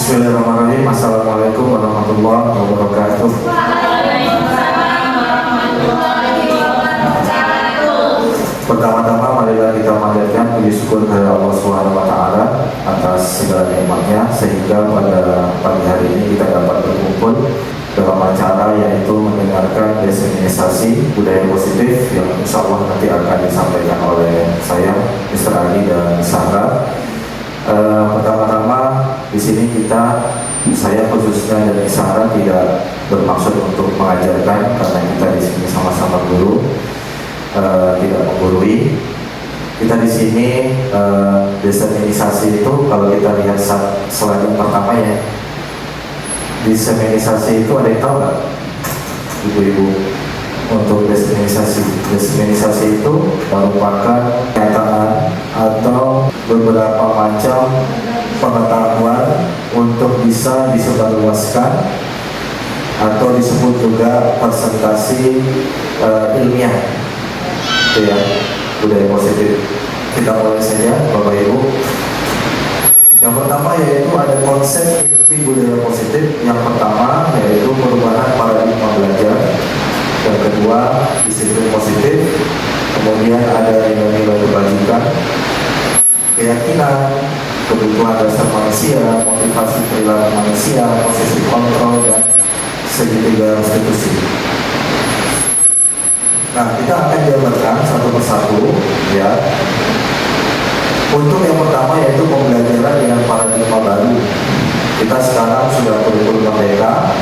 Bismillahirrahmanirrahim. Assalamualaikum warahmatullahi wabarakatuh. Pertama-tama marilah kita panjatkan puji syukur kepada Allah Subhanahu wa taala atas segala nikmatnya sehingga pada pagi hari ini kita dapat berkumpul dalam acara yaitu mendengarkan desensitisasi budaya positif yang insya Allah nanti akan disampaikan oleh saya, Mr. Ali dan Sarah. Pertama-tama di sini saya khususnya dan Sarah tidak bermaksud untuk mengajarkan karena kita di sini sama-sama guru, tidak menggurui. Kita di sini desensitisasi itu kalau kita lihat slide yang pertama ya, desensitisasi itu ada yang tahu nggak, ibu-ibu? Untuk desensitisasi itu merupakan pernyataan atau beberapa macam pengetahuan untuk bisa disebarluaskan atau disebut juga presentasi ilmiah, itu ya, budaya positif. Kita mulai saja, Bapak Ibu. Yang pertama yaitu ada konsep inti budaya positif. Yang pertama yaitu perubahan paradigma belajar. Yang kedua, disiplin positif. Kemudian ada nilai-nilai kebajikan, keyakinan, kebutuhan dasar manusia, motivasi perilaku manusia, posisi kontrol, dan segitiga restitusi. Nah, kita akan jabarkan satu persatu ya. Untuk yang pertama yaitu pembelajaran dengan paradigma baru. Kita sekarang sudah kurikulum merdeka,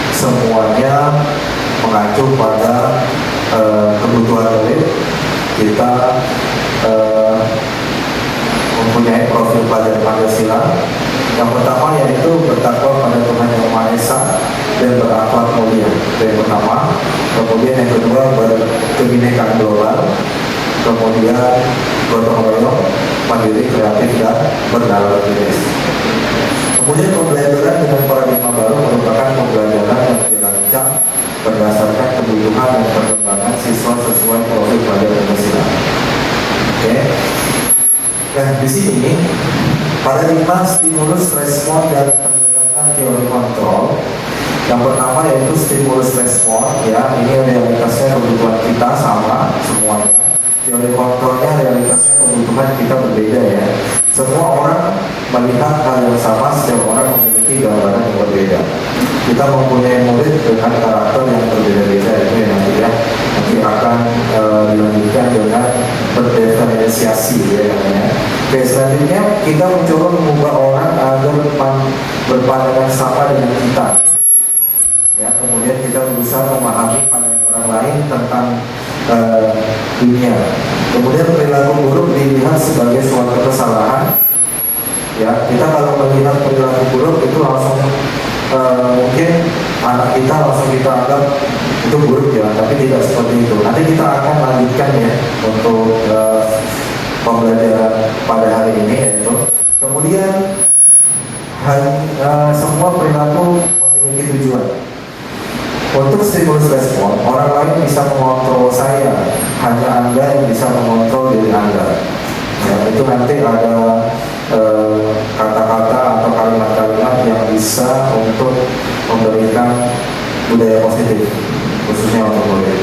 semuanya mengacu pada kebutuhan murid. Kita mempunyai profil pelajar Pancasila. Yang pertama yaitu bertakwa pada Tuhan Yang Maha Esa dan berakhlak mulia. Itu yang pertama. Kemudian yang kedua berkebinekaan global. Kemudian gotong royong, mandiri, kreatif, dan bernalargenis. Kemudian pembelajaran dengan paradigma baru merupakan pembelajaran yang dirancang berdasarkan kebutuhan dan perkembangan siswa sesuai profil pelajar Pancasila. Oke. Nah, di sini paradigma stimulus respon dan pendekatan teori kontrol. Yang pertama yaitu stimulus respon, ya, ini realitasnya kebutuhan kita sama semuanya. Teori kontrolnya realitasnya kebutuhan kita berbeda ya. Semua orang melihat hal yang sama, setiap orang memiliki gambaran yang berbeda. Kita mempunyai murid dengan karakter yang berbeda-beda, itu yang nanti akan dilanjutkan dengan berdiferensiasi ya namanya. Oke, selanjutnya kita mencoba mengubah orang agar berpandangan sama dengan kita. Ya, kemudian kita berusaha memahami pandangan orang lain tentang dunia. Kemudian perilaku buruk dilihat sebagai suatu kesalahan. Ya, kita kalau melihat perilaku buruk itu langsung mungkin anak kita langsung kita anggap itu buruk ya, tapi tidak seperti itu. Nanti kita akan lanjutkan ya untuk pembelajaran pada hari ini yaitu. Kemudian semua perilaku memiliki tujuan. Untuk stimulus respon, orang lain bisa mengontrol saya, hanya Anda yang bisa mengontrol diri Anda. Ya, itu nanti ada kata-kata atau kalimat-kalimat yang bisa untuk memberikan budaya positif, khususnya untuk murid.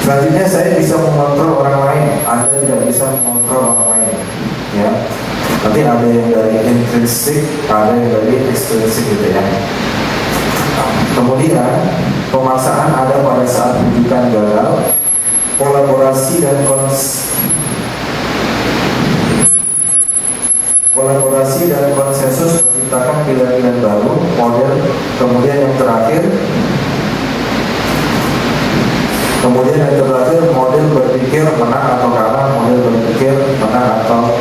Selanjutnya saya bisa mengontrol orang lain, Anda tidak bisa mengontrol orang lain. Ya, nanti ada yang dari intrinsik, ada yang dari ekstrinsik gitu ya. Kemudian pemaksaan ada pada saat rujukan gagal, kolaborasi dan konsensus menciptakan pilihan-pilihan baru, model. Kemudian yang terakhir model berpikir menang atau kalah, model berpikir menang atau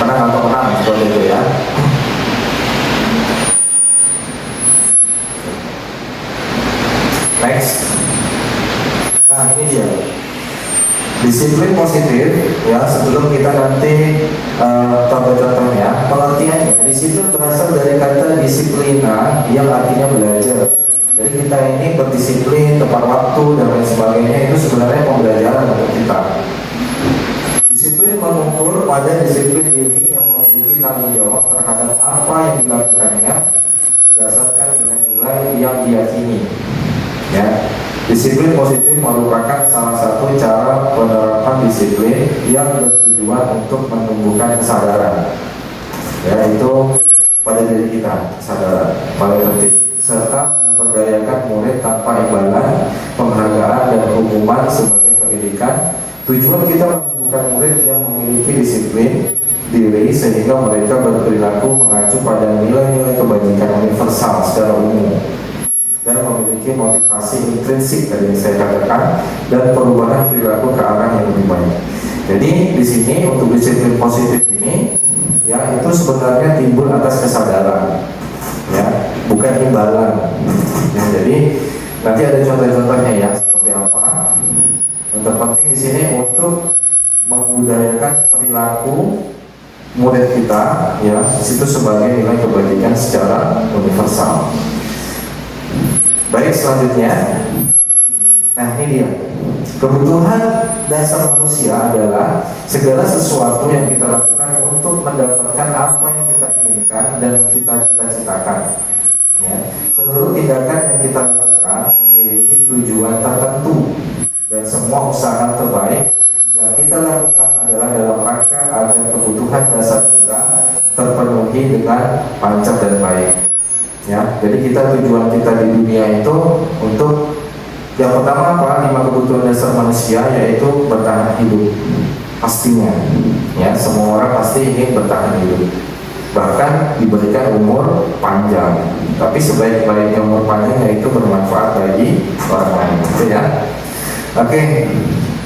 menang seperti itu ya. Next. Nah, ini dia disiplin positif ya. Sebelum kita nanti contoh-contohnya, pengertiannya disiplin berasal dari kata disiplina yang artinya belajar. Jadi kita ini berdisiplin tepat waktu dan lain sebagainya, itu sebenarnya pembelajaran untuk kita. Disiplin mengukur pada disiplin diri yang memiliki tanggung jawab terhadap apa yang dilakukannya nilai yang diyakini. Ya, disiplin positif merupakan salah satu cara penerapan disiplin yang bertujuan untuk menumbuhkan kesadaran, yaitu pada diri kita, kesadaran paling penting, serta memperdayakan murid tanpa imbalan, penghargaan dan hukuman sebagai pendidikan. Tujuan kita menumbuhkan murid yang memiliki disiplin diri sehingga mereka berperilaku mengacu pada nilai-nilai kebajikan universal secara umum dan memiliki motivasi intrinsik tadi yang saya katakan dan perubahan perilaku ke arah yang lebih baik. Jadi di sini untuk disiplin positif ini ya itu sebenarnya timbul atas kesadaran, ya bukan imbalan. Ya, jadi nanti ada contoh-contohnya ya seperti apa. Yang terpenting di sini untuk membudayakan perilaku murid kita ya itu sebagai nilai kebajikan secara universal. Baik, selanjutnya, nah ini dia, kebutuhan dasar manusia adalah segala sesuatu yang kita lakukan untuk mendapatkan apa yang kita inginkan dan kita cita-citakan. Ya, seluruh tindakan yang kita lakukan memiliki tujuan tertentu dan semua usaha terbaik yang kita lakukan adalah dalam rangka agar kebutuhan dasar kita terpenuhi dengan lancar dan baik. Ya, jadi tujuan kita di dunia itu untuk yang pertama apa? 5 kebutuhan dasar manusia yaitu bertahan hidup. Pastinya, ya semua orang pasti ingin bertahan hidup. Bahkan diberikan umur panjang. Tapi sebaik-baiknya umur panjang yaitu bermanfaat bagi orang lain. Gitu ya. Oke,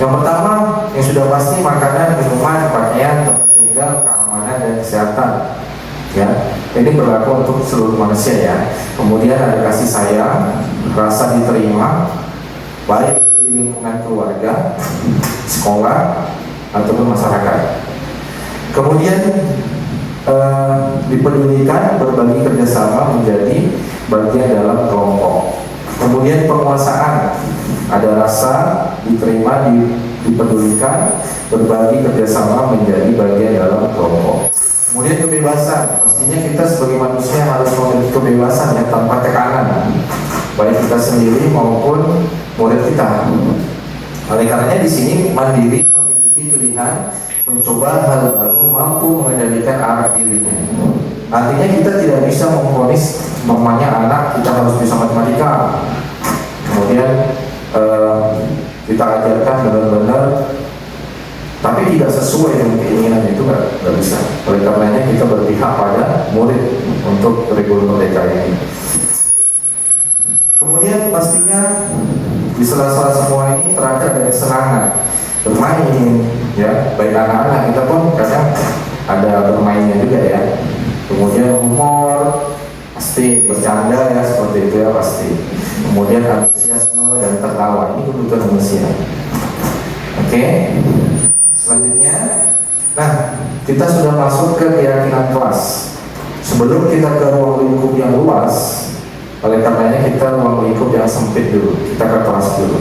yang pertama yang sudah pasti makanan, minuman, pakaian, tempat tinggal, keamanan dan kesehatan. Ya, ini berlaku untuk seluruh manusia ya. Kemudian ada kasih sayang, rasa diterima, baik di lingkungan keluarga, sekolah, ataupun masyarakat. Kemudian dipedulikan, berbagi kerjasama menjadi bagian dalam kelompok. Kemudian penguasaan, ada rasa diterima, dipedulikan, berbagi kerjasama menjadi bagian dalam kelompok. Kemudian kebebasan, pastinya kita sebagai manusia harus memiliki kebebasan ya tanpa tekanan, baik kita sendiri maupun murid kita. Oleh karenanya di sini mandiri memiliki pilihan mencoba hal baru, mampu mengendalikan arah dirinya. Artinya kita tidak bisa memvonis mamanya anak kita harus bisa matematika, kemudian kita ajarkan benar-benar tapi tidak sesuai dengan keinginan itu nggak bisa. Oleh karenanya kita berpihak pada murid untuk kurikulum mereka ini. Kemudian pastinya di sela-sela semua ini terada dari kesenangan bermain, ya baik anak-anak kita pun kadang ada bermainnya juga ya. Kemudian humor pasti, bercanda ya seperti itu ya pasti. Kemudian antusiasme dan tertawa, ini kebutuhan manusia. Oke. Selanjutnya, nah kita sudah masuk ke keyakinan kelas. Sebelum kita ke ruang lingkup yang luas, oleh karenanya kita ruang lingkup yang sempit dulu, kita ke kelas dulu.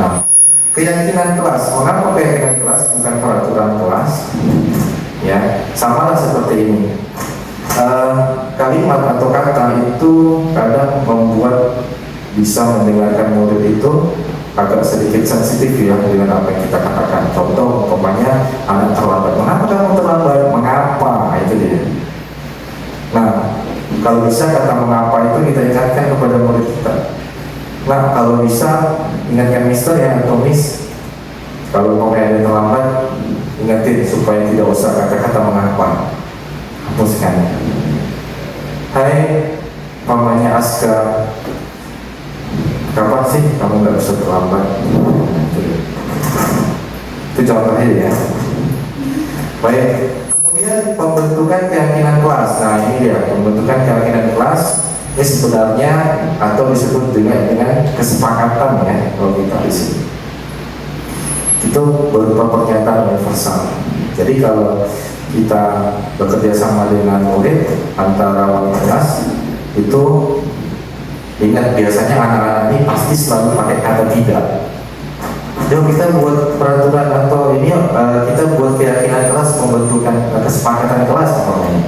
Nah, keyakinan kelas, mengapa keyakinan kelas bukan peraturan kelas? Ya, sama lah seperti ini. Kalimat atau kata itu kadang membuat bisa mendengarkan murid itu agak sedikit sensitif ya dengan apa yang kita katakan. Contoh, umpamanya anak terlambat. Mengapa kamu terlambat? Mengapa? Itu dia. Nah, kalau bisa kata mengapa itu kita ingatkan kepada murid kita. Nah, kalau bisa ingatkan Mister ya atau Miss. Kalau umpamanya ada terlambat, ingatin supaya tidak usah kata-kata mengapa. Hapuskan. Hai, umpamanya Aska. Kapan sih kamu nggak bisa terlambat? Itu contohnya ya. Baik. Kemudian pembentukan keyakinan kelas. Nah ini dia pembentukan keyakinan kelas. Ini sebenarnya atau disebut dengan kesepakatan ya kalau kita di sini. Itu berupa pernyataan universal. Jadi kalau kita bekerja sama dengan murid antara wali kelas itu ingat biasanya anak-anak ini pasti selalu pakai kata tidak. Jadi kita buat peraturan atau ini kita buat keyakinan kelas, pembentukan kesepakatan kelas namanya.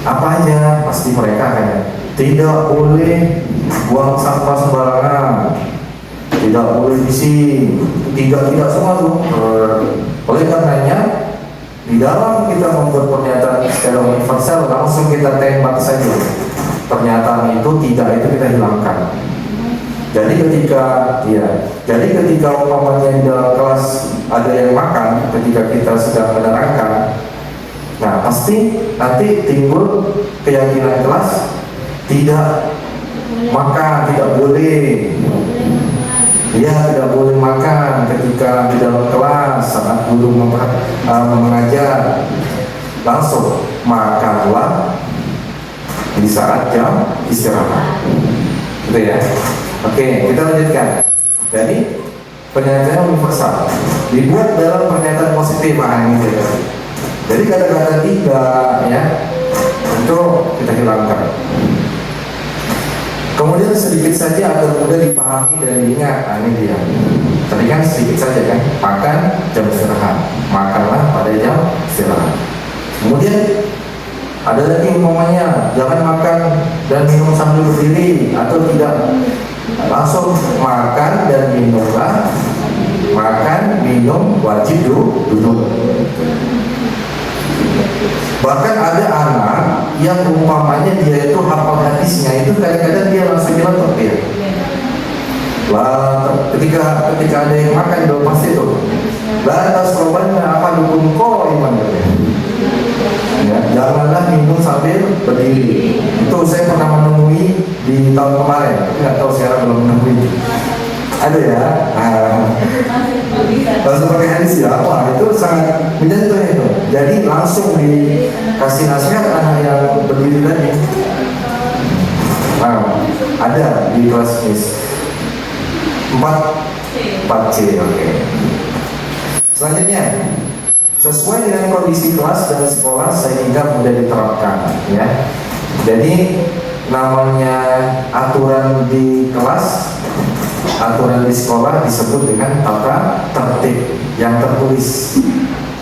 Apa aja? Pasti mereka akan tidak boleh buang sampah sembarangan, tidak boleh bising, tidak semua tuh. Oleh karenanya di dalam kita membuat pernyataan secara universal, langsung kita tembak saja pernyataan itu, tidak itu kita hilangkan. Jadi ketika umpamanya di dalam kelas ada yang makan ketika kita sedang menerangkan, nah pasti nanti timbul keyakinan kelas tidak makan, tidak boleh. Ya, tidak boleh makan ketika di dalam kelas saat guru mengajar. Langsung makanlah di saat jam istirahat. Gitu ya. Oke, kita lanjutkan. Jadi pernyataan universal dibuat dalam pernyataan positif ini. Jadi kata-kata tidak ya itu kita hilangkan. Kemudian sedikit saja agar mudah dipahami dan diingat. Nah, ini dia. Tadi kan sedikit saja kan, makan jam istirahat, makanlah pada jam istirahat. Kemudian ada lagi umpamanya jangan makan dan minum sambil berdiri atau tidak, langsung makan dan minumlah, makan minum wajib duduk. Bahkan ada anak yang umpamanya dia itu hafal hadisnya itu kadang-kadang dia langsung bilang takbir. Lah ketika ada yang makan dong pasti itu. Lah tasawwurnya apa dukun ko iman ya, janganlah minum sambil berdiri. Itu saya pernah menemui di tahun kemarin, tapi nggak tahu sekarang belum menemui. Ada ya, langsung pakai hadis ya, wah itu sangat menyentuh itu. Jadi langsung dikasih nasihat anak yang berdiri tadi. Nah, ada di kelas MIS 4C, oke. Selanjutnya, sesuai dengan kondisi kelas dan sekolah sehingga mudah diterapkan, ya. Jadi namanya aturan di kelas, aturan di sekolah disebut dengan tata tertib yang tertulis.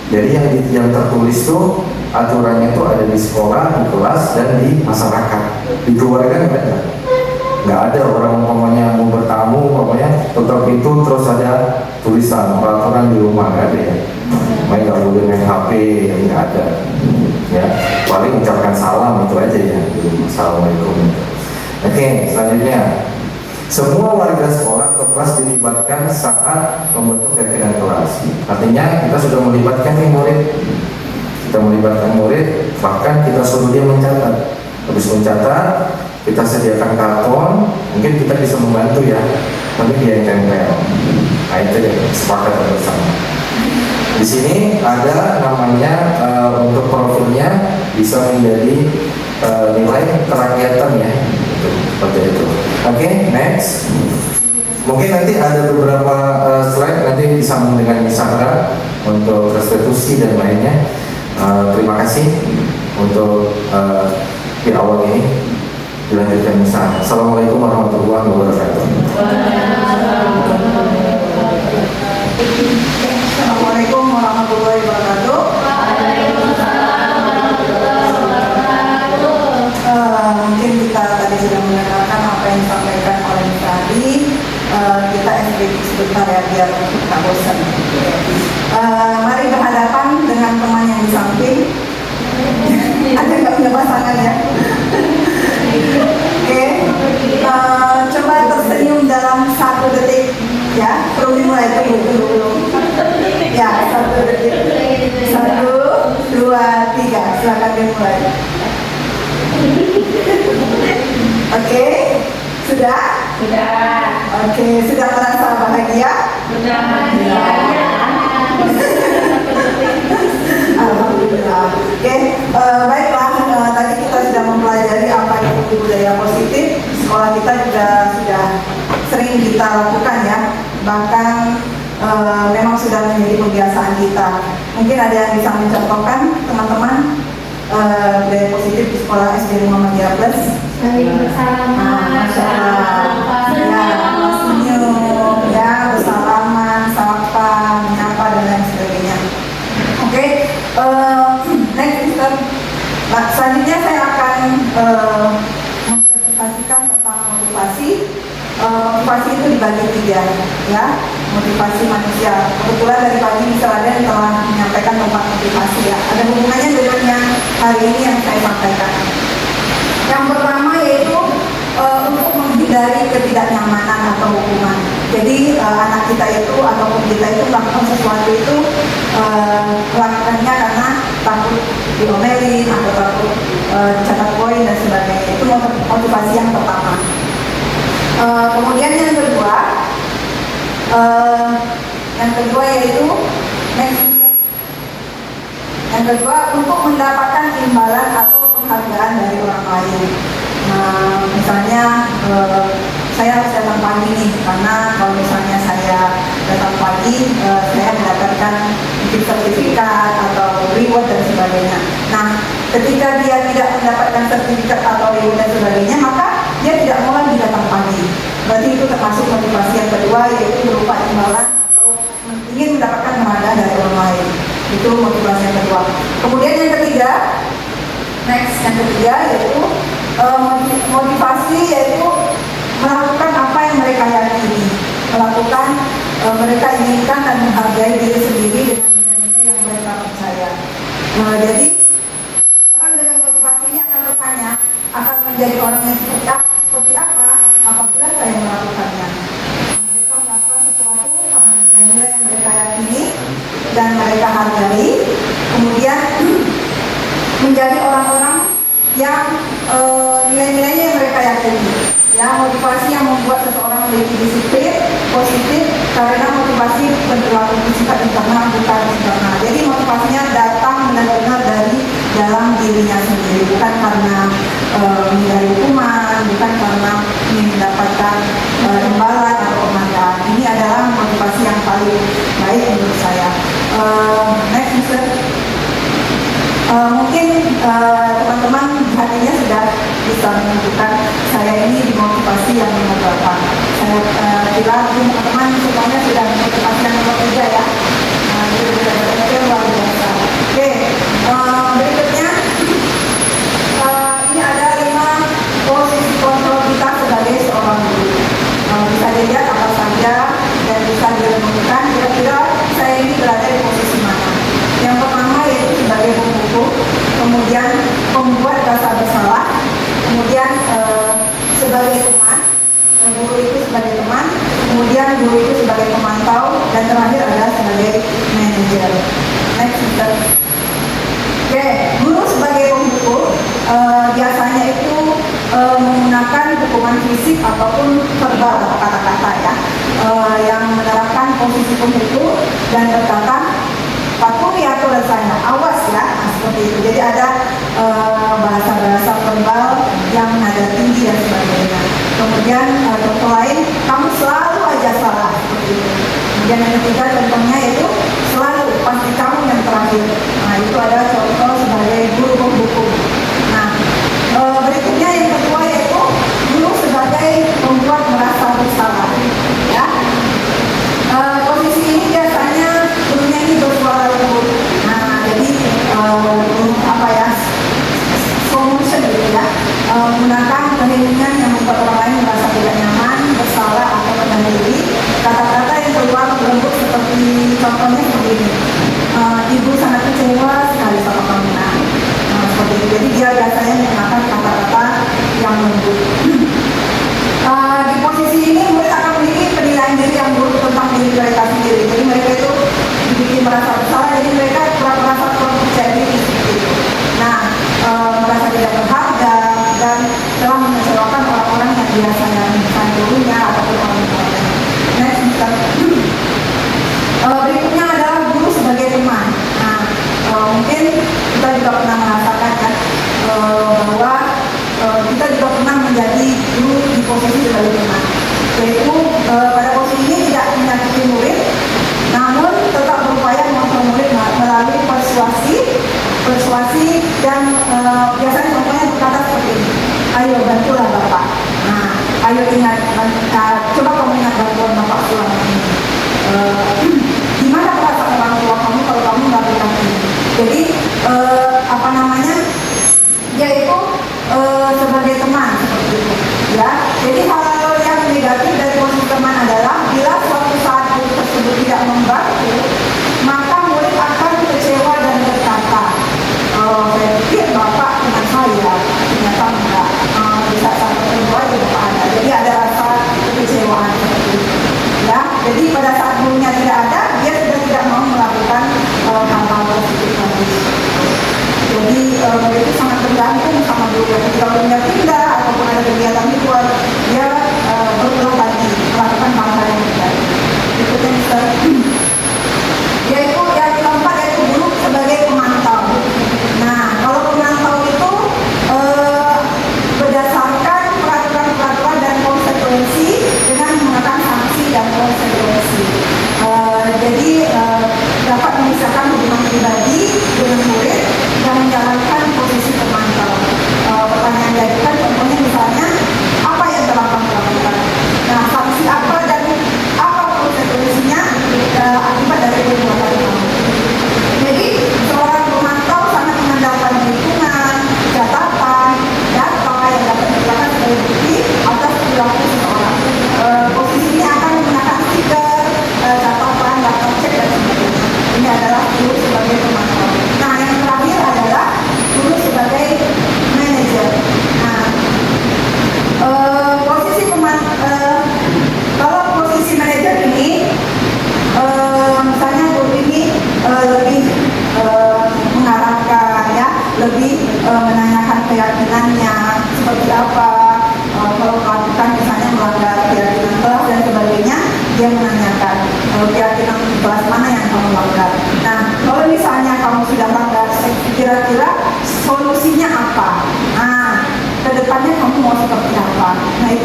Jadi yang tertulis itu aturannya itu ada di sekolah, di kelas, dan di masyarakat. Di keluarga nggak ada orang umpamanya mau bertamu, umpamanya tutup pintu terus ada tulisan peraturan di rumah, nggak ada ya. Main nggak boleh main HP, nggak ada. Ya, paling ucapkan salam itu aja ya. Assalamualaikum. Oke, selanjutnya. Semua warga sekolah atau kelas dilibatkan saat membentuk keyakinan kelas. Artinya kita sudah melibatkan murid. Kita melibatkan murid, bahkan kita suruh dia mencatat. Habis mencatat, kita sediakan karton, mungkin kita bisa membantu ya. Nanti dia yang tempel. Nah itu deh, sepakat bersama. Di sini ada namanya untuk profilnya bisa menjadi nilai kerakyatan ya. Seperti itu. Oke, next. Mungkin nanti ada beberapa slide nanti disambung dengan Misahra untuk restitusi dan lainnya. Terima kasih untuk di awal ini. Dilanjutkan Misahra. Assalamualaikum warahmatullahi wabarakatuh. Assalamualaikum warahmatullahi wabarakatuh. Mungkin kita tadi sudah mendengarkan apa yang disampaikan oleh tadi. Kita sedikit sebentar ya biar tak bosan. Mari berhadapan dengan teman yang di samping. Ada nggak punya pasangan ya? Oke. Coba tersenyum dalam 1 detik ya. Perlu dimulai dulu. Ya, 1 detik. 1, 2, 3. Silakan dimulai. Oke, sudah? Sudah. Oke, sudah merasa bahagia? Sudah bahagia. Alhamdulillah. Oke, baiklah. Tadi kita sudah mempelajari apa itu budaya positif. Sekolah kita juga sudah sering kita lakukan ya. Bahkan memang sudah menjadi kebiasaan kita. Mungkin ada yang bisa mencontohkan teman-teman budaya positif di sekolah SD Muhammadiyah Plus. Saling bersalaman, senyum, ya, bersalaman, sapa, menyapa dan lain sebagainya. Oke, next, selanjutnya saya akan motivasi. Motivasi itu dibagi tiga, ya. Motivasi manusia. Kebetulan dari pagi Mr. Aden telah menyampaikan tentang motivasi, ya. Ada hubungannya dengan yang hari ini yang saya sampaikan. Yang pertama yaitu untuk menghindari ketidaknyamanan atau hukuman. Jadi anak kita itu ataupun kita itu melakukan sesuatu itu melakukannya karena takut diomelin atau takut catat poin dan sebagainya. Itu motivasi yang pertama. Kemudian yang kedua yaitu yang kedua untuk mendapatkan imbalan atau penghargaan dari orang lain. Misalnya saya harus datang pagi nih, karena kalau misalnya saya datang pagi saya mendapatkan mungkin sertifikat atau reward dan sebagainya. Nah, ketika dia tidak mendapatkan sertifikat atau reward dan sebagainya, maka dia tidak mau lagi datang pagi. Berarti itu termasuk motivasi yang kedua, yaitu berupa imbalan atau ingin mendapatkan penghargaan dari orang lain. Itu motivasi yang kedua. Kemudian yang ketiga yaitu motivasi yaitu melakukan apa yang mereka yakini, melakukan mereka inginkan dan menghargai diri sendiri dengan nilai yang mereka percaya. Jadi orang dengan motivasi ini akan bertanya, akan menjadi orang yang seperti apa apabila saya melakukannya. Mereka melakukan sesuatu karena nilai-nilai yang mereka yakini dan mereka hargai, kemudian menjadi orang-orang yang nilai-nilainya yang mereka yakini. Ya, motivasi yang membuat seseorang memiliki disiplin positif, karena motivasi berlaku bersifat internal bukan eksternal. Jadi motivasinya datang benar-benar dari dalam dirinya sendiri, bukan karena menghindari hukuman, bukan karena ingin mendapatkan imbalan atau penghargaan. Ini adalah motivasi yang paling baik menurut saya. Next, Mister. Mungkin teman-teman hatinya sudah bisa menentukan saya ini dimotivasi yang nomor berapa. Saya kira teman-teman semuanya sudah dimotivasi yang nomor 3, ya. Itu luar biasa. Oke, berikutnya ini ada 5 posisi kontrol kita sebagai seorang guru. Bisa dilihat apa saja dan bisa direnungkan kira-kira saya ini berada di posisi mana. Yang pertama yaitu sebagai pembuku, kemudian pembuat rasa bersalah, kemudian sebagai teman, guru itu sebagai teman, kemudian guru itu sebagai pemantau, dan terakhir adalah sebagai manajer. Next, Mister. Oke, guru sebagai pembuku biasanya itu menggunakan hukuman fisik ataupun verbal atau kata-kata, ya, yang menerapkan posisi pembuku dan berkata, patuhi aturan saya, awas ya, seperti itu. Jadi ada bahasa-bahasa verbal yang nada tinggi dan sebagainya. Kemudian contoh lain, kamu selalu aja salah, seperti itu. Kemudian yang ketiga contohnya yaitu selalu pasti kamu yang terakhir. Nah, itu adalah contoh sebagai guru pembuku. Nah, berikutnya yang kedua yaitu guru sebagai pembuat merasa bersalah, ya. Posisi ini biasanya gurunya ini bersuara lembut. Nah, jadi apa ya, solution gitu, ya, menggunakan keheningan yang membuat orang lain merasa tidak nyaman, bersalah atau rendah diri. Kata-kata yang keluar lembut seperti contohnya seperti ini. Ibu sangat kecewa sekali sama kamu, nah, seperti itu. Jadi dia biasanya menggunakan kata-kata yang lembut. Di posisi ini murid akan memiliki penilaian diri yang buruk tentang diri mereka sendiri. Jadi mereka itu dibikin merasa bersalah, jadi mereka merasa kurang percaya diri seperti itu. Nah, merasa tidak berharga dan telah mengecewakan orang-orang yang biasanya misalnya gurunya ataupun orang tuanya. Next, Mister. Berikutnya adalah guru sebagai teman. Nah, mungkin kita juga pernah merasakan, kan, bahwa kita juga pernah menjadi guru di posisi sebagai teman, yaitu pada posisi ini tidak menyakiti murid, namun tetap berupaya mengontrol murid melalui persuasi dan biasanya contohnya berkata seperti ini, ayo bantulah Bapak, nah, ayo ingat, coba kamu ingat bantuan Bapak selama ini, gimana perasaan orang tua kamu kalau kamu nggak berikan ini. Jadi apa namanya, yaitu sebagai teman seperti itu, ya. Jadi hal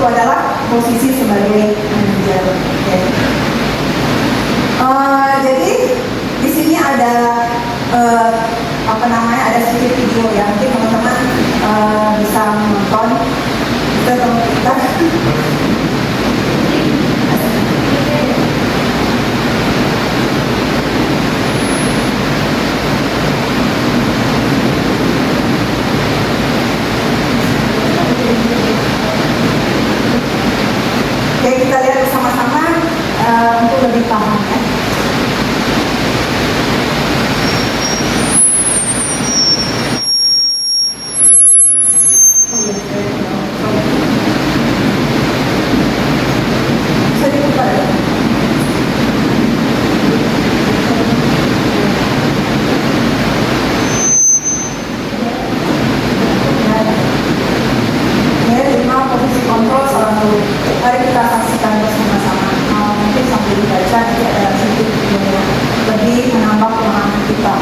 itu adalah posisi sebagai manajer. Oke. Jadi di sini ada ada sedikit video ya, mungkin teman-teman bisa menonton. Kita Oke, kita lihat bersama-sama untuk lebih paham ya. Bisa diputar ya? Ini 5 posisi kontrol seorang guru. Mari kita saksikan bersama-sama. Mungkin sambil dibaca nanti ada sedikit yang lebih menambah pemahaman kita.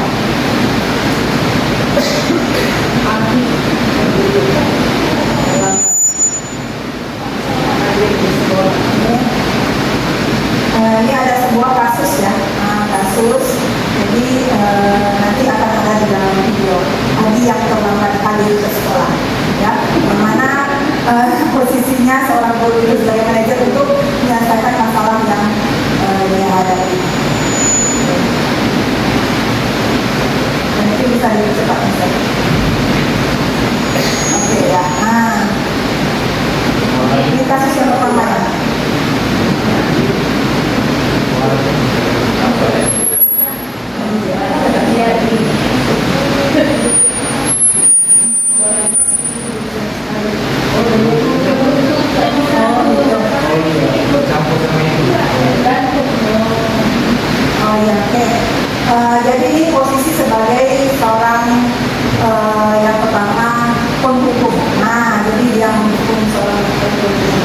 Ini ada sebuah kasus ya, kasus. Jadi nanti akan ada di dalam video. Adi yang terlambat kali ke sekolah, ya, yang mana posisinya seorang guru itu sebagai manajer untuk menyelesaikan masalah yang dia hadapi. Dan itu bisa dipercepat misalnya. Oke ya, ini kasus yang pertama ya. Oh ya, oke. Jadi ini posisi sebagai seorang yang pertama penghukum. Nah, jadi dia menghukum seorang penghukum.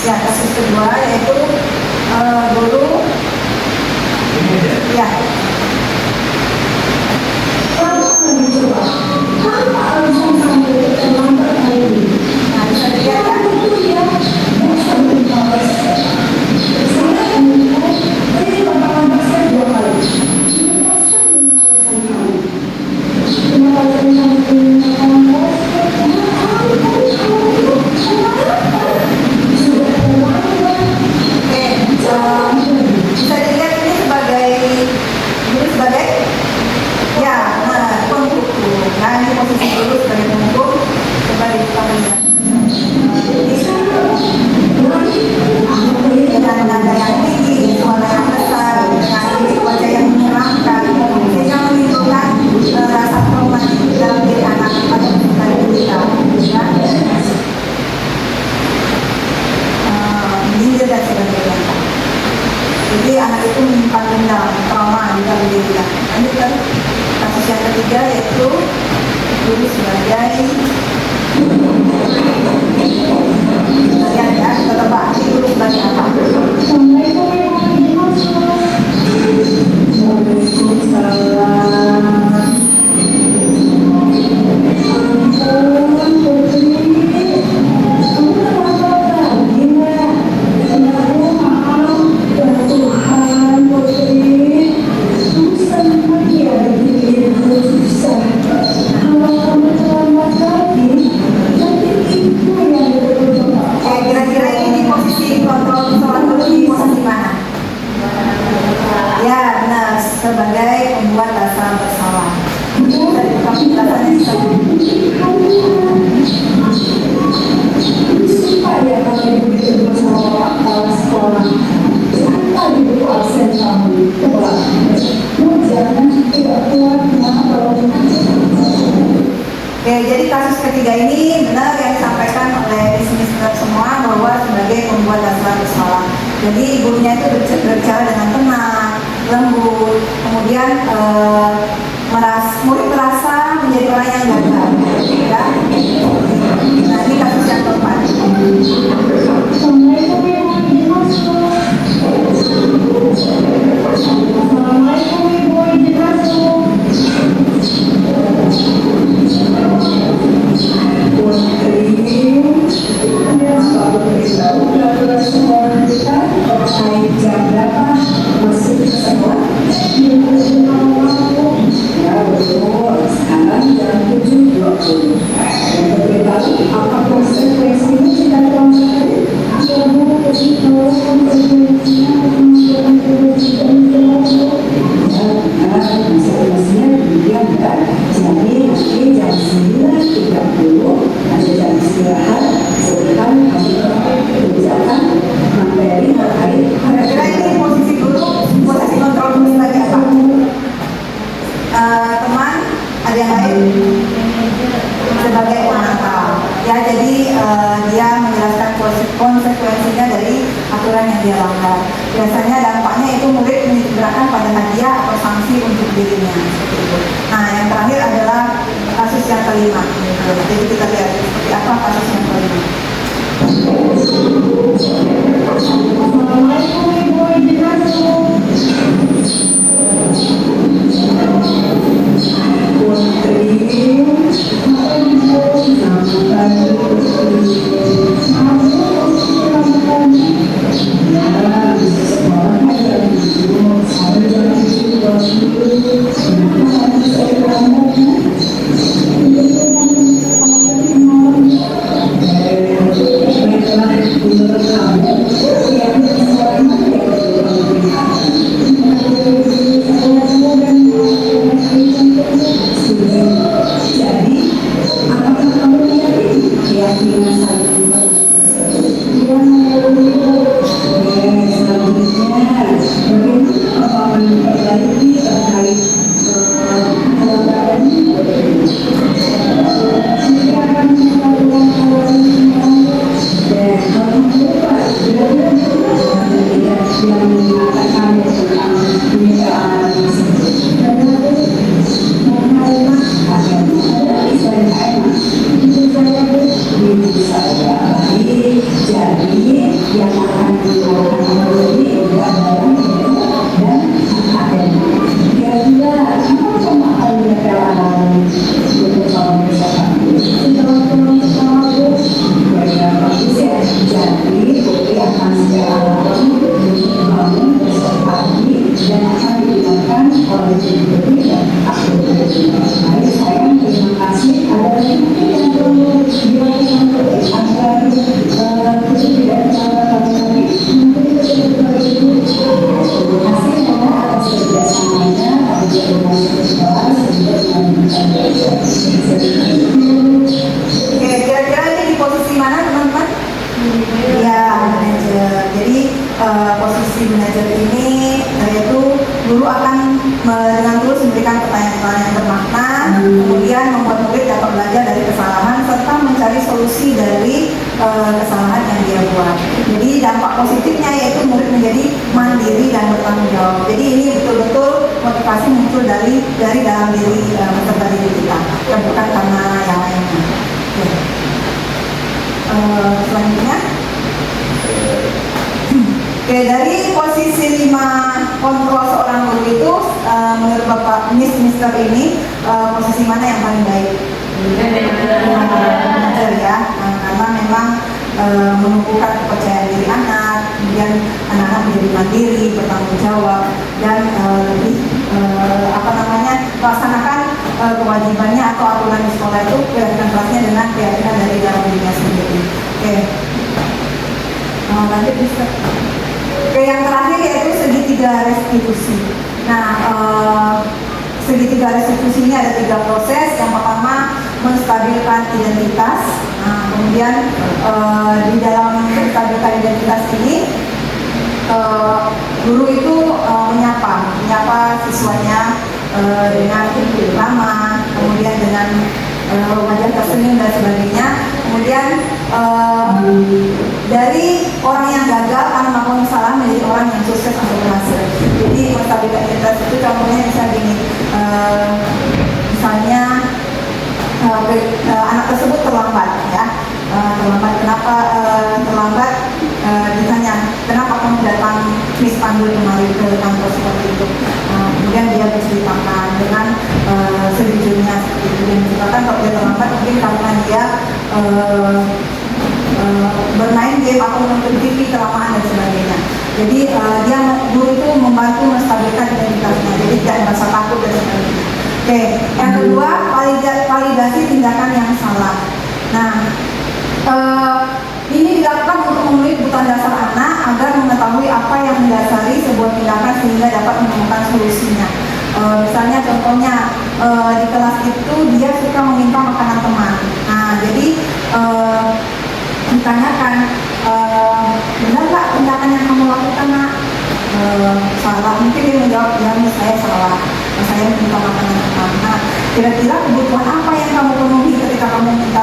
Ya, kasus kedua yaitu guru ya. Nah, bisa dilihat kan? Bisa dilihat ini sebagai ya, penghukum. Nah, ini posisi dulu sebagai penghukum. Coba kita lihat dengan nada yang tinggi, suara yang besar, wajah yang menyeramkan, sehingga menimbulkan rasa trauma dalam diri anak pada kita. Ya. Ini dan sebagainya. Jadi anak itu menyimpan dendam, trauma di dalam dirinya. Lanjutkan kasus yang ketiga yaitu guru sebagai lihat ya, kita tebak ini guru sebagai apa? sebagai pembuat dasar bersalah. Dari penjelasannya supaya kami begitu bersama kepala sekolah tanpa dibutuh absen kami kebal jangan tidak kuat Oke, jadi kasus ketiga ini benar yang disampaikan oleh Mister semua bahwa sebagai pembuat dasar bersalah. Jadi gurunya itu berbicara dengan tenang, lembut, kemudian murid merasa menjadi orang yang gagal. Ya. Nah, ini kasus yang keempat. Apa konsekuensinya jika Kira-kira ini posisi guru, posisi kontrol guru lagi apa? Teman, ada yang lain? Sebagai penakal. Ya, jadi dia menjelaskan konsekuensinya dari aturan yang dia langgar. Biasanya dampaknya itu murid menitikberatkan pada hadiah atau sanksi untuk dirinya. Seperti itu. Nah, yang terakhir adalah kasus yang kelima. Jadi kita lihat seperti apa kasus yang kelima. Kira-kira ini di posisi mana teman-teman? Ya, manajer. Jadi posisi manajer ini yaitu guru akan dengan tulus memberikan pertanyaan-pertanyaan yang bermakna, kemudian membuat murid dapat belajar dari kesalahan serta mencari solusi dari kesalahan yang dia buat. Jadi dampak positifnya yaitu murid menjadi mandiri dan bertanggung jawab. Jadi ini betul-betul motivasi muncul dari dalam diri peserta didik kita, bukan karena yang lainnya. Selanjutnya, oke, dari posisi 5 kontrol seorang guru itu, menurut Bapak Mister ini, posisi mana yang paling baik? Manajer ya, karena memang menumbuhkan kepercayaan diri anak, kemudian anak-anak menjadi mandiri, bertanggung jawab, dan lebih melaksanakan kewajibannya atau aturan di sekolah itu keyakinan kelasnya dengan keyakinan dari dalam dirinya sendiri. Oke, lanjut Mister. Oke, yang terakhir yaitu segitiga restitusi. Nah, diskusi ini ada 3 proses. Yang pertama menstabilkan identitas. Nah, kemudian di dalam menstabilkan identitas ini guru itu menyapa siswanya dengan ramah, kemudian dengan wajah tersenyum dan sebagainya. Kemudian dari orang yang gagal karena melakukan kesalahan menjadi orang yang sukses atau berhasil. Jadi menstabilkan identitas itu contohnya misalnya gini, misalnya anak tersebut terlambat, ya. Terlambat. Kenapa terlambat? Ditanya, kenapa kamu datang Miss panggil kemarin ke kantor seperti itu? Kemudian dia menceritakan dengan sejujurnya seperti itu. Dia menceritakan kalau dia terlambat mungkin karena dia bermain game atau menonton TV kelamaan dan sebagainya. Jadi guru itu membantu menstabilkan identitasnya. Jadi tidak merasa takut dan sebagainya. Oke, yang kedua validasi tindakan yang salah. Nah, ini dilakukan untuk memenuhi kebutuhan dasar anak agar mengetahui apa yang mendasari sebuah tindakan sehingga dapat menemukan solusinya. Misalnya contohnya di kelas itu dia suka meminta makanan teman. Nah, jadi ditanyakan, benar nggak tindakan yang kamu lakukan, nak? Salah. Mungkin dia menjawab, ya Miss, saya salah. Saya minta makanan teman. Nah, kira-kira kebutuhan apa yang kamu penuhi ketika kamu meminta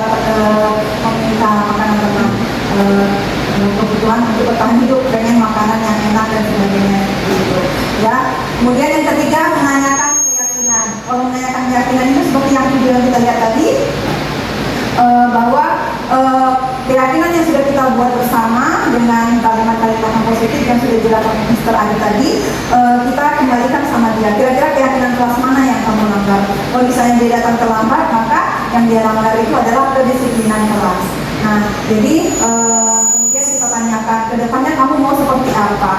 makanan teman? Kebutuhan untuk bertahan hidup, pengen makanan yang enak dan sebagainya gitu. Ya. Kemudian yang ketiga menanyakan keyakinan. Kalau menanyakan keyakinan itu seperti yang video yang kita lihat tadi, bahwa keyakinan yang sudah kita buat bersama dengan kalimat-kalimat yang positif yang sudah dijelaskan Mr. Adi tadi, kita kembalikan sama dia. Kira-kira keyakinan kelas mana yang kamu langgar? Kalau misalnya dia datang terlambat, maka yang dia langgar itu adalah kedisiplinan kelas. Nah, jadi kemudian kita tanyakan, kedepannya kamu mau seperti apa?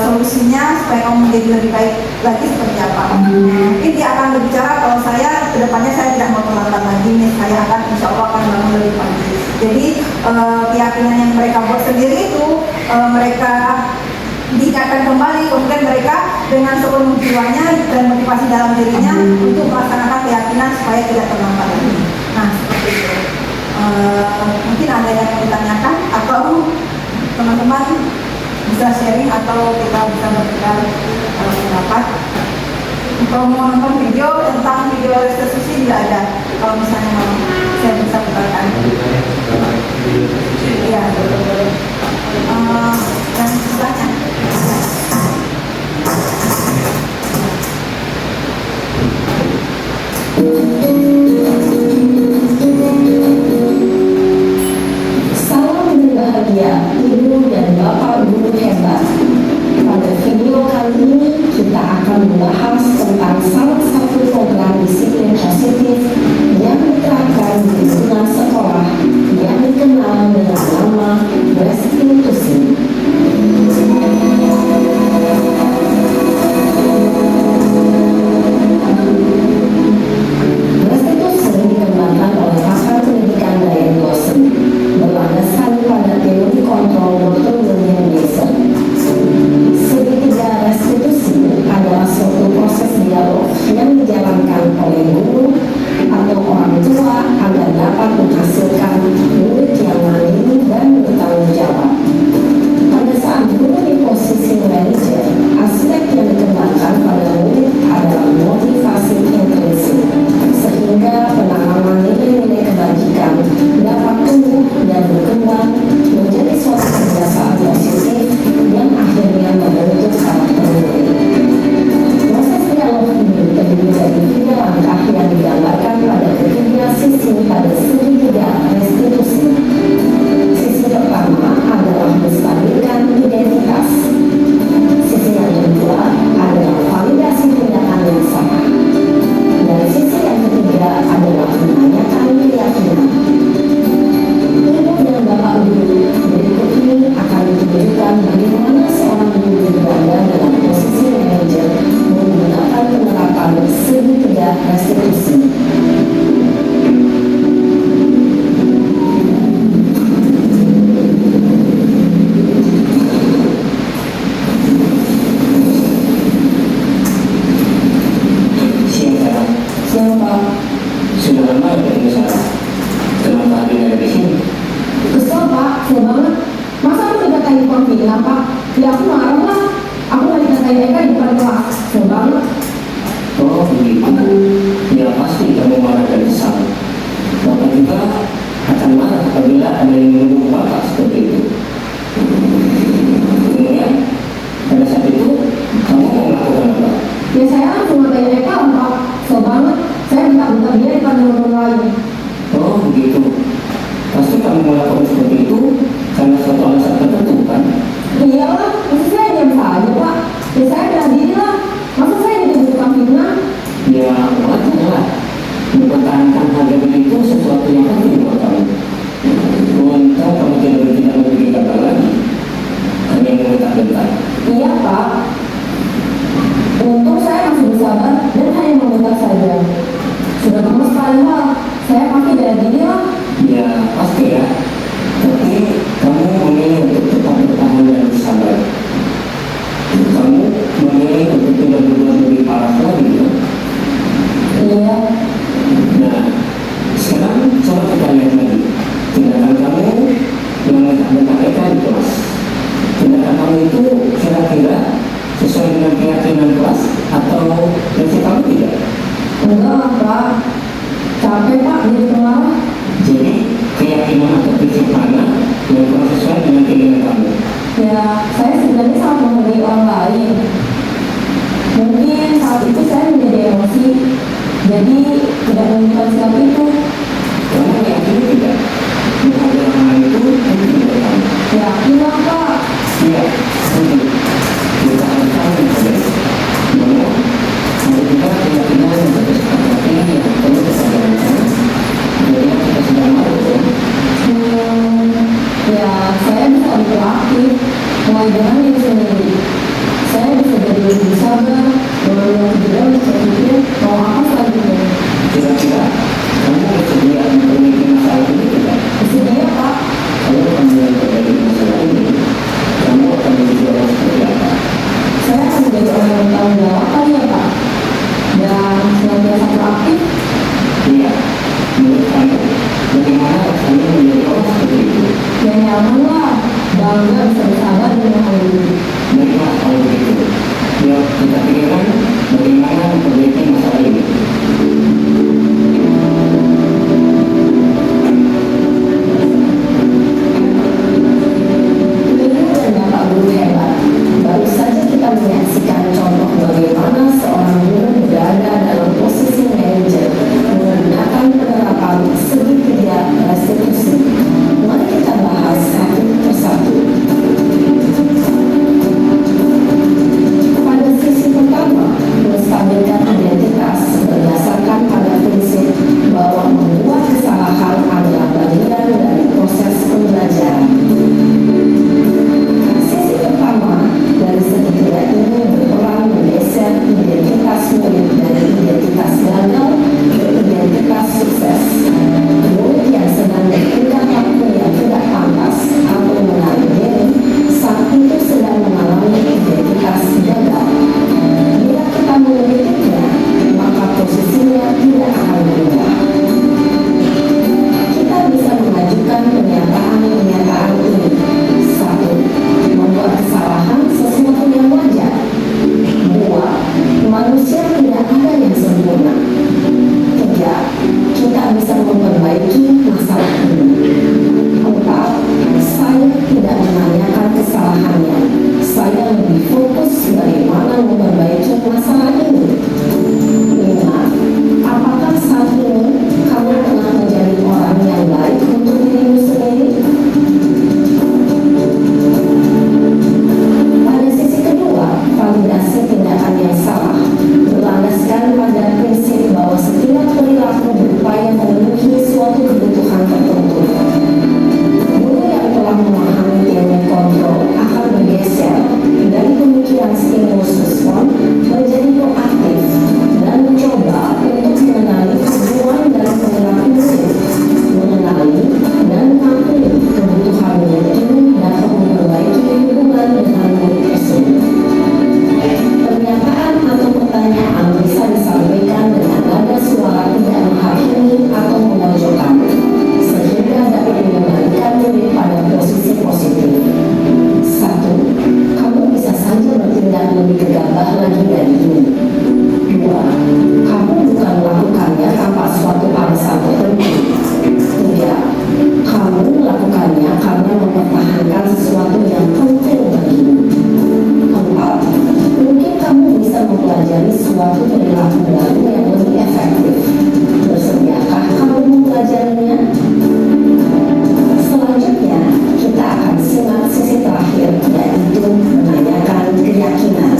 Solusinya supaya kamu menjadi lebih baik lagi seperti apa? Mungkin dia akan berbicara, kalau saya kedepannya saya tidak mau terlambat lagi nih, saya akan insya Allah akan bangun lebih pagi. Jadi keyakinan yang mereka buat sendiri itu mereka diingatkan kembali, kemudian mereka dengan sepenuh jiwanya dan motivasi dalam dirinya untuk melaksanakan keyakinan supaya tidak terlambat lagi. Nah, seperti itu. Mungkin ada yang mau ditanyakan atau teman-teman bisa sharing atau kita bisa bertukar pendapat. Kalau mau nonton video tentang video restitusi tidak ada. Kalau misalnya mau, saya bisa putarkan. Iya, betul. Dan sebelahnya. Salam berbahagia, Ibu dan Bapak Guru hebat. Pada video kali ini kita akan membahas tentang salah satu program disiplin positif yang diterapkan di lingkungan sekolah yang dikenal dengan nama restitusi. saya Eka di depan kelas. Seru banget. Oh begitu, ya pasti kamu marah dan kesal. Bapak juga akan marah apabila ada yang menuduh bapak seperti itu. Kemudian pada saat itu kamu mau melakukan apa? Ya saya langsung ngatain Eka lah Pak. Seru banget. Saya bentak-bentak dia di depan teman-teman lain. Oh begitu, pasti kamu melakukan seperti itu karena suatu alasan tertentu kan? Iyalah, masa saya diam saja Pak. Ya saya bilang diri lah. Masa saya dituduhkan fitnah? Ya wajar lah, mempertahankan harga diri itu sesuatu yang penting buat kamu. Untung kamu tidak memiliki gagal lagi, hanya membentak-bentak. Iya Pak. Untung saya masih bersabar dan hanya membentak saja. Sudah lama sekali hal, saya pasti bela diri lah. Ya pasti ya, tapi kamu memilih untuk tetap bertahan dan bersabar. Kamu memilih untuk tidak berbuat lebih parah lagi ya? Iya. Nah, sekarang coba kita lihat lagi tindakan kamu yang mengenai Eka di kelas. Tindakan kamu itu kira-kira sesuai dengan keyakinan kelas atau prinsip kamu tidak? Enggak lah Pak. Capek Pak jadi pengarah. Jadi keyakinan atau prinsip mana yang kurang sesuai dengan keinginan kamu? Ya, saya sebenarnya sangat menghargai orang lain. Mungkin saat itu saya menjadi emosi, jadi tidak menunjukkan sikap itu. Kamu yakin tidak? Menghargai orang lain itu penting bagi kamu. Yakin lah Pak. Iya, penting. Kita harus tahu yang terbaik. Namun, ada juga keyakinan yang bersifat hati yang perlu kita jalankan. Jadi kita sedang malu ya. Ya, saya bisa lebih aktif, mulai dengan diri sendiri. Saya bisa jadi lebih sabar, mengambil kebijakan untuk berpikir mau apa selanjutnya. Kira-kira kamu bersedia memperbaiki masalah ini tidak? Bersedia Pak. Kalau kamu yang memperbaiki masalah ini, kamu akan menjadi orang seperti apa? Saya akan menjadi orang yang bertanggung jawab kali ya Pak. Dan senantiasa proaktif. Iya, menurut kamu, bagaimana rasanya menjadi orang seperti itu? Ya nyaman lah, bangga bisa bersabar dan menghargai. Baiklah kalau begitu. Yuk kita pikirkan bagaimana memperbaiki masalah ini. Ibu dan Bapak guru hebat, baru saja kita menyaksikan contoh bagaimana seorang guru berada dalam posisi manajer menggunakan penerapan segitiga restitusi. Mari kita bahas satu persatu. Pada sisi pertama, menstabilkan identitas berdasarkan pada prinsip bahwa membuat kesalahan adalah bagian dari proses pembelajaran. Sisi pertama dari segitiga ini berperan menggeser identitas murid dari identitas gagal ke identitas sukses. Murid yang sedang bertindak laku yang tidak pantas atau menarik diri saat itu sedang mengalami identitas gagal. Bila kita memilikinya, maka posisinya tidak akan berubah. Kita bisa mengajukan pernyataan ini. 1. Membuat kesalahan sesuatu yang wajar. 2. Manusia tidak ada yang sempurna. 3. Kita bisa memperbaiki masalah ini. 4. Saya tidak menanyakan kesalahannya. Saya lebih fokus bagaimana memperbaiki masalah ini. 5. Apakah saat ini kamu telah menjadi orang yang baik untuk dirimu sendiri? Pada sisi kedua, validasi tindakan yang salah berlandaskan pada prinsip bahwa setiap perilaku berupaya memenuhi suatu kebutuhan tertentu. Guru yang telah memahami teori kontrol akan bergeser dari pemikiran stimulus respon menjadi proaktif dan mencoba untuk mengenali tujuan dalam perilaku murid, mengenali dan mengampuni kebutuhan murid ini dapat memperbaiki hubungan dengan murid tersebut. Pernyataan atau pertanyaan bisa disampaikan dengan nada suara tidak menghakimi atau memojokkan, sehingga dapat mengembalikan murid pada posisi positif. 1. Kamu bisa saja bertindak suatu perilaku baru yang lebih efektif. Bersediakah kamu mempelajarinya? Selanjutnya, kita akan simak sesi terakhir, yaitu menanyakan keyakinan.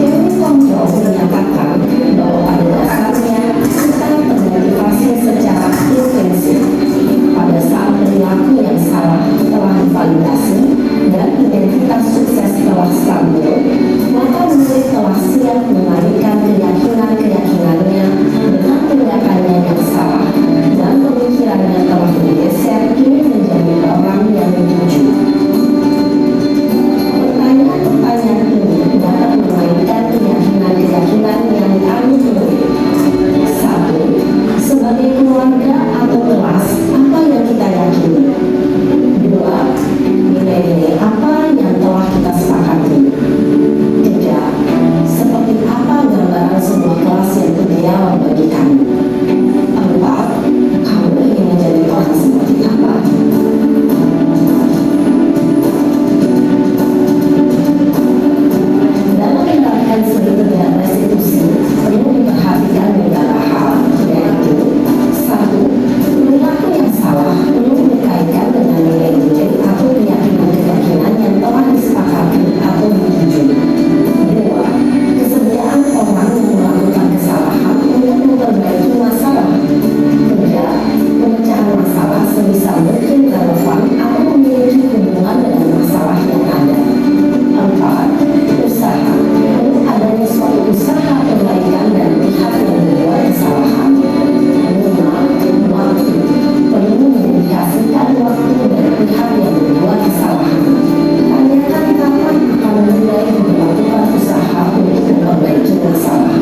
Teori kontrol menyatakan bahwa pada dasarnya kita termotivasi secara intensif. Pada saat perilaku yang salah telah divalidasi dan identitas sukses telah stabil, maka murid telah siap mengalihkan keyakinan-keyakinannya dengan tindakannya yang salah, dan pemikirannya telah bergeser kini menjadi orang yang dituju. Pertanyaan-pertanyaan ini dapat mengalihkan keyakinan-keyakinan yang dianut murid. 1. Sebagai keluarga atau kelas, apa yang kita yakini? 2. Nilai-nilai apa yang telah kita sepakati? 3. Seperti apa gambaran sebuah kelas yang ideal bagi kamu? 4. Kamu ingin menjadi orang seperti apa? Dalam menerapkan segitiga restitusi, perlu diperhatikan beberapa hal, yaitu 1. Perilaku yang salah perlu dikaitkan dengan nilai-nilai atau keyakinan-keyakinan yang telah disepakati atau dituju. 2. Kesediaan orang yang melakukan kesalahan untuk memperbaiki masalah. 3. Pemecahan masalah sebisa mungkin relevan atau memiliki hubungan dengan masalah yang ada. 4. Usaha perlu adanya suatu usaha perbaikan dari pihak yang membuat kesalahan. 5. Waktu perlu mendedikasikan waktu dari pihak yang membuat kesalahan. Tanyakan kapan akan mulai melakukan usaha untuk memperbaiki masalah.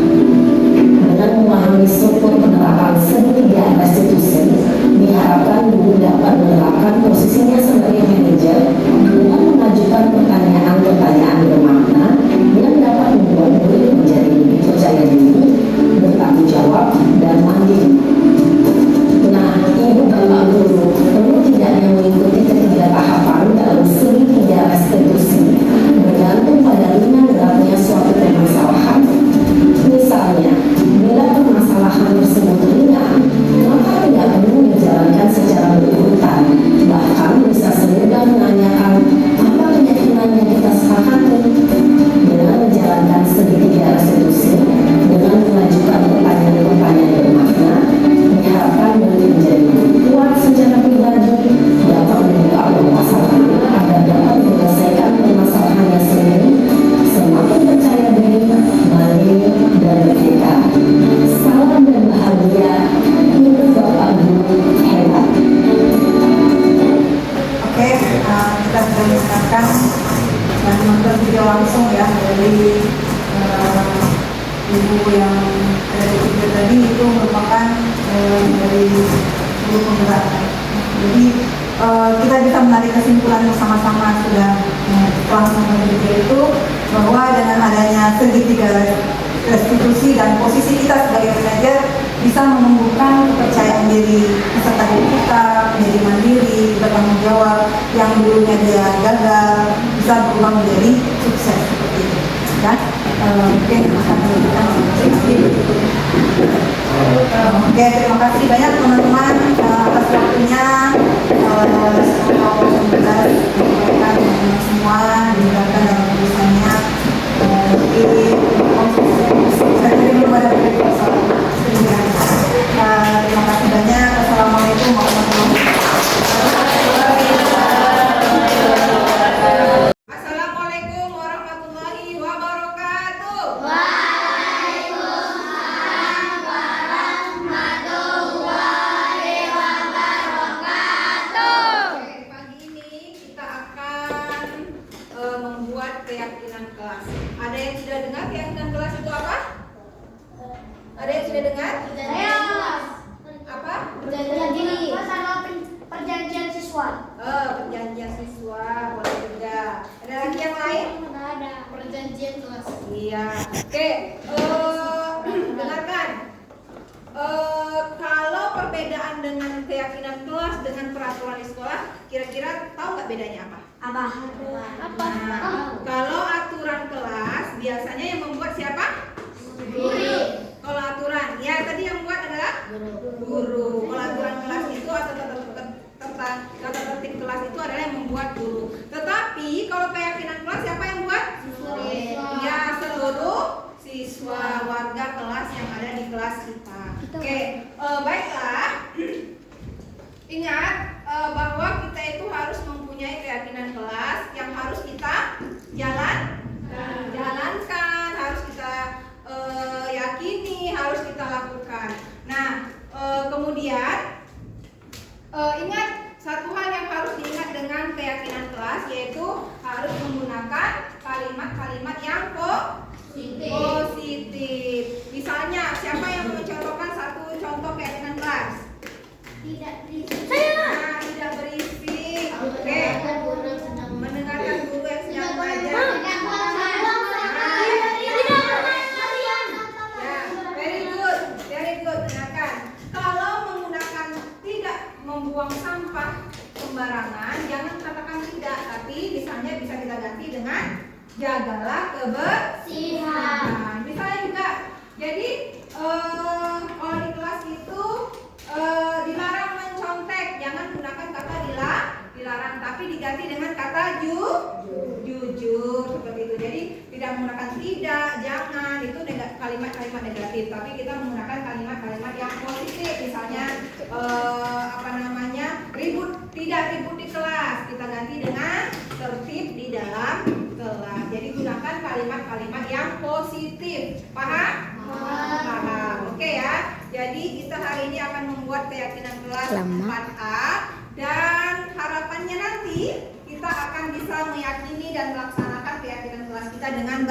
Dengan memahami struktur penerapan segitiga restitusi, diharapkan guru dapat menerapkan posisinya sebagai manajer dengan mengajukan pertanyaan-pertanyaan bermakna yang dapat membuat murid menjadi lebih percaya diri, bertanggung jawab, dan mandiri. Nah, ibu bapak guru perlu tidaknya mengikuti ketiga tahapan dalam segitiga restitusi, bergantung pada ringan beratnya suatu permasalahan. Misalnya, bila permasalahan tersebut ringan, maka tidak perlu dijalankan secara berurutan. Bahkan bisa semudah menanyakan apa keyakinan yang kita sepakati. Dengan menjalankan segitiga restitusi, dengan mengajukan pertanyaan-pertanyaan bermakna, diharapkan murid menjadi lebih kuat secara pribadi, dapat membuka permasalahan agar dapat menyelesaikan permasalahannya sendiri, semakin percaya diri, mandiri, dan merdeka. Salam dan bahagia, hidup Bapak Guru hebat. Oke, kita sudah mendengarkan dan menonton video langsung ya dari ibu yang ada di video tadi. Itu merupakan dari guru penggerak. Jadi kita bisa menarik kesimpulan bersama-sama sudah langsung menonton video itu, bahwa dengan adanya segitiga restitusi dan posisi kita sebagai manajer bisa menumbuhkan kepercayaan diri peserta didik kita menjadi mandiri, bertanggung jawab, yang dulunya dia gagal bisa berubah menjadi sukses seperti itu. Ya, mungkin akan menunjukkan Oke, terima kasih banyak teman-teman atas waktunya. Semoga menyampaikan semua didengarkan dalam tulisannya. Saya belum ada terima kasih banyak. Assalamualaikum warahmatullahi wabarakatuh. Assalamualaikum warahmatullahi wabarakatuh. Waalaikumsalam warahmatullahi wabarakatuh. Pagi ini kita akan membuat keyakinan kelas. Ada yang sudah dengar keyakinan kelas itu apa? Ada yang sudah dengar? Apa? Perjanjian siswa. Perjanjian siswa, boleh juga. Ada lagi yang lain? Ada perjanjian kelas. Iya. Oke. Dengarkan. Kalau perbedaan dengan keyakinan kelas dengan peraturan di sekolah, kira-kira tahu nggak bedanya apa? Apa? Nah, kalau aturan kelas biasanya yang membuat siapa? Guru. Guru. Kalau aturan kelas itu atau tata tertib kelas itu adalah yang membuat guru. Tetapi kalau keyakinan kelas siapa yang buat? Ya, seluruh siswa warga kelas yang ada di kelas kita. Oke, baiklah. Ingat bahwa kita itu harus mempunyai keyakinan kelas yang harus kita jalankan, harus kita yakini, harus kita lakukan. Nah, kemudian ingat satu hal yang harus diingat dengan keyakinan kelas, yaitu harus menggunakan kalimat-kalimat yang positif. Misalnya, siapa yang mencontohkan satu contoh keyakinan kelas? Tidak Nah, tidak berisik. Oke. Mendengarkan guru yang sedang belajar. Ya, very good. Dengarkan. Kalau menggunakan tidak membuang sampah sembarangan, jangan katakan tidak, tapi misalnya bisa kita ganti dengan jagalah kebersihan. Misalnya juga, jadi kalau di kelas itu dilarang mencontek, jangan gunakan kata dilarang, tapi diganti dengan kata jujur seperti itu. Jadi tidak menggunakan tidak, jangan, itu kalimat-kalimat negatif, tapi kita menggunakan kalimat-kalimat yang positif. Misalnya tidak ribut di kelas, kita ganti dengan tertib di dalam kelas. Jadi gunakan kalimat-kalimat yang positif. Paham? Paham. Oke ya. Jadi kita hari ini akan membuat keyakinan kelas 4A, dan harapannya nanti kita akan bisa meyakini dan melaksanakan keyakinan kelas kita dengan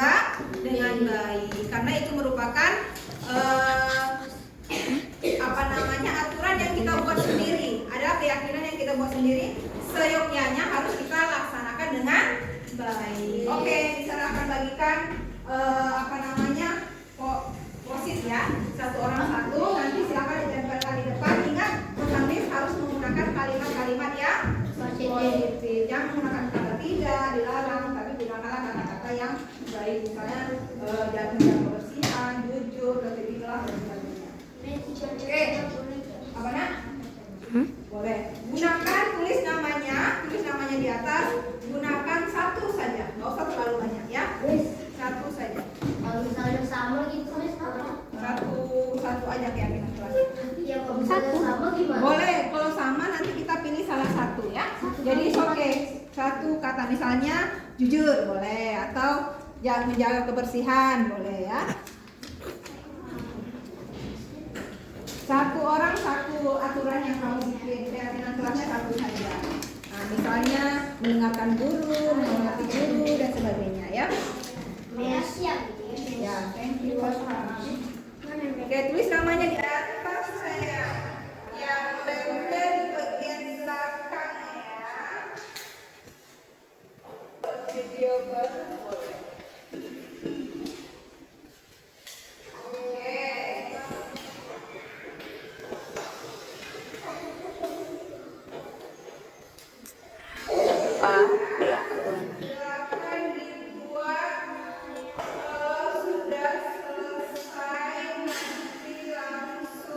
baik, karena itu merupakan aturan yang kita buat sendiri. Ada keyakinan yang kita buat sendiri, seyogyanya harus kita laksanakan dengan baik. Oke, di sana akan bagikan posit ya, satu orang satu. Nanti silakan ditempelkan di depan. Ingat, penulis harus menggunakan kalimat-kalimat yang positif. Jangan menggunakan kata tidak, dilarang, tapi gunakanlah kata-kata yang baik. Misalnya jaga kebersihan, jujur, tertib di kelas, dan sebagainya. Oke, apa nak? Boleh. Gunakan tulis namanya di atas. Gunakan satu saja, nggak usah terlalu banyak ya. Satu saja. Kalau misalnya sama gitu, Satu aja keyakinan kelas. ya kalau misalnya sama gimana? Boleh, kalau sama nanti kita pilih salah satu ya. Jadi oke, satu kata misalnya jujur boleh, atau menjaga kebersihan boleh ya. Satu orang satu aturan yang kamu bikin, keyakinan kelasnya satu saja. Nah, misalnya mendengarkan guru, menghormati guru dan sebagainya ya. Siap. Ya, thank you. Oke, tulis namanya di atas saya. Yang tempel di bagian belakang ya. Video baru boleh. Oke. Silakan dibuat kalau sudah selesai, nanti langsung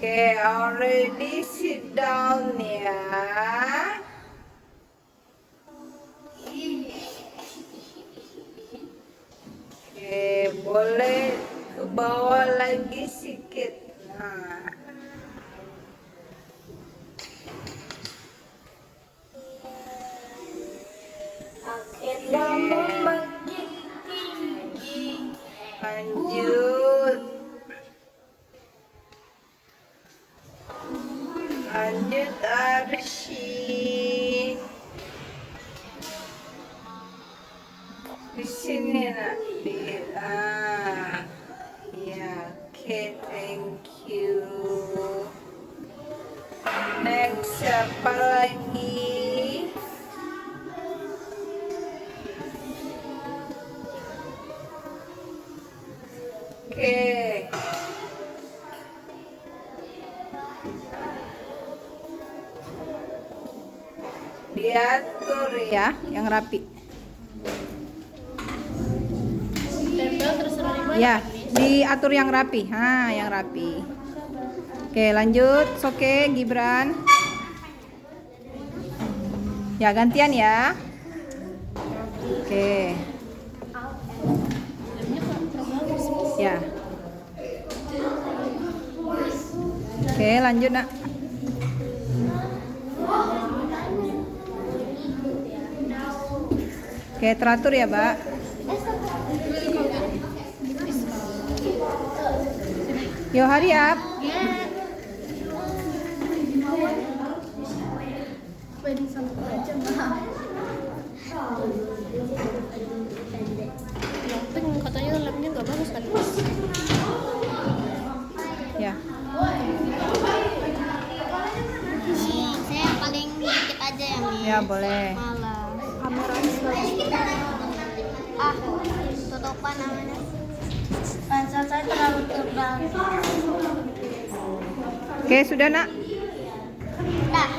Okay, already sit down ya. Oke, boleh ke bawah lagi sedikit. Nah. Kamu makin tinggi. Lanjut. Lanjut Arsy. Di sini nak. Ya, oke, thank you. Next siapa lagi? Oke. Diatur ya, yang rapi. Ya, diatur yang rapi. Yang rapi. Oke, lanjut. Oke, Gibran. Ya, gantian ya. Oke. Ya. Oke, lanjut nak. Oke, teratur ya, Mbak. Yo, hurry up. Katanya labnya nggak bagus kan? Ya. Saya paling dikit aja ya, Mi. Ya, boleh. Malah kamera tutupan namanya. Lensa saya terlalu tebal. Oke, sudah nak. Nah,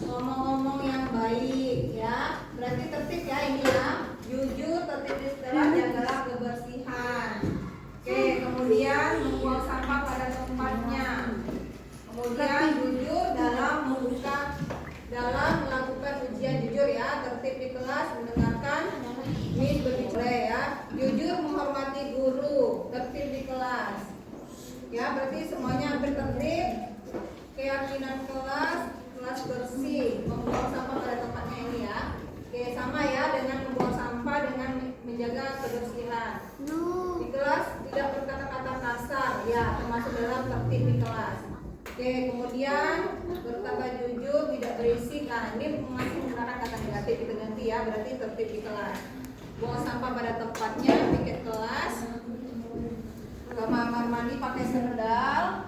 ngomong-ngomong yang baik ya, berarti tertib ya ini ya, jujur, tertib di sekolah, jagalah kebersihan. Oke, kemudian membuang sampah pada tempatnya, kemudian jujur dalam melakukan ujian, jujur ya, tertib di kelas, mendengarkan Miss berbicara ya, jujur menghormati guru, tertib di kelas ya, berarti semuanya hampir tertib. Keyakinan kelas bersih, membuang sampah pada tempatnya ini ya. Oke, sama ya dengan membuang sampah dengan menjaga kebersihan. Di kelas tidak berkata-kata kasar ya, termasuk dalam tertib di kelas. Oke, kemudian berkata jujur, tidak berisik. Nah, ini masih menggunakan kata negatif, kita ganti ya, berarti tertib di kelas. Buang sampah pada tempatnya, piket kelas. Kamar mandi pakai sendal.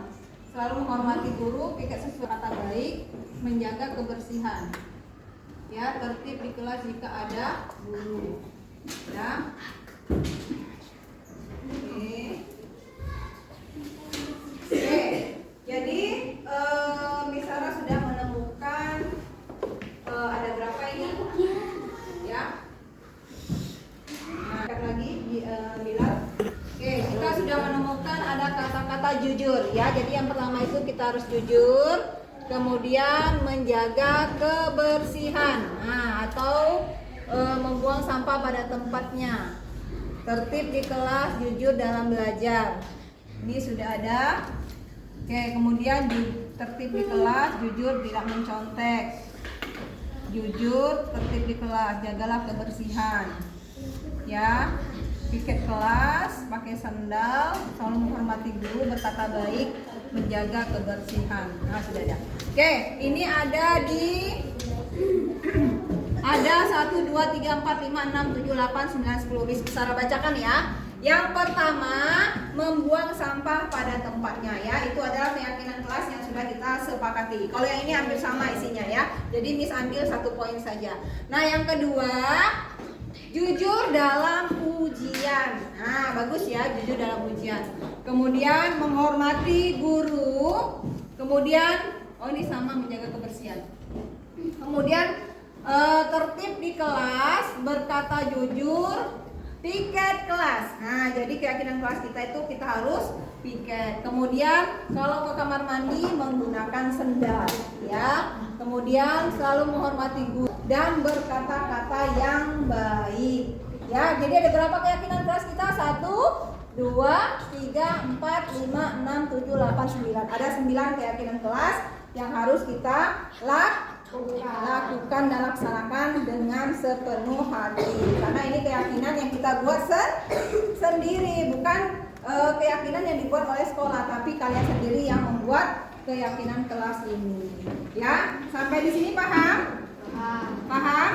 Selalu menghormati guru, piket sesuai kata baik, menjaga kebersihan. Ya, tertib di kelas jika ada guru. Ya. Oke. Jadi Miss Sarah sudah menemukan ada berapa ini? Ya. Nah, lagi Bilal. Oke, kita sudah menemukan ada kata-kata jujur ya. Jadi yang pertama itu kita harus jujur, kemudian menjaga kebersihan, atau membuang sampah pada tempatnya, tertib di kelas, jujur dalam belajar. Ini sudah ada. Oke, kemudian tertib di kelas, jujur tidak mencontek, jujur, tertib di kelas, jagalah kebersihan. Ya, piket kelas, pakai sandal, selalu menghormati guru, berkata baik, menjaga kebersihan. Nah, sudah ada. Oke, ini ada di ada 1, 2, 3, 4, 5, 6, 7, 8, 9, 10. Bisa Sarah bacakan ya. Yang pertama, membuang sampah pada tempatnya ya. Itu adalah keyakinan kelas yang sudah kita sepakati. Kalau yang ini hampir sama isinya ya. Jadi Miss ambil 1 poin saja. Nah, yang kedua, Jujur dalam ujian. Nah, bagus ya, jujur dalam ujian. Kemudian menghormati guru. Kemudian, oh ini sama menjaga kebersihan. Kemudian tertib di kelas, berkata jujur, piket kelas. Nah, jadi keyakinan kelas kita itu kita harus piket. Kemudian kalau ke kamar mandi menggunakan sendal, ya. Kemudian selalu menghormati guru dan berkata-kata yang baik. Ya, jadi ada berapa keyakinan kelas kita? 1, 2, 3, 4, 5, 6, 7, 8, 9. Ada 9 keyakinan kelas yang harus kita lakukan dan laksanakan dengan sepenuh hati. Karena ini keyakinan yang kita buat sendiri, bukan keyakinan yang dibuat oleh sekolah, tapi kalian sendiri yang membuat keyakinan kelas ini. Ya, sampai di sini paham? Paham?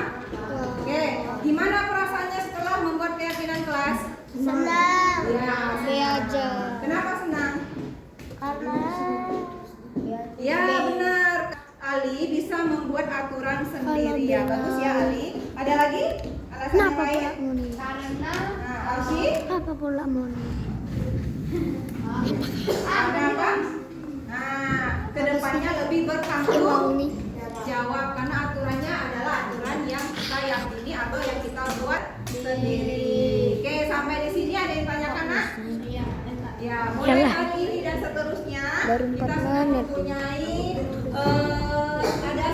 Oke, gimana perasaannya setelah membuat keyakinan kelas? Senang. Ya, Belajar. kenapa senang? Karena Ya, benar. Ali bisa membuat aturan sendiri. Ya, bagus ya Ali. Ada lagi? Alasan yang kenapa lain? pula muni? Nah, Alfi? Kenapa pula muni? Kenapa? Nah, kedepannya lebih bertanggung jawab karena aturannya adalah aturan yang kita yakini atau yang kita buat sendiri. Oke, sampai di sini ada yang tanyakan, Nak? Ya, mulai hari ini dan seterusnya Baru 4 kita sudah menit. mempunyai ada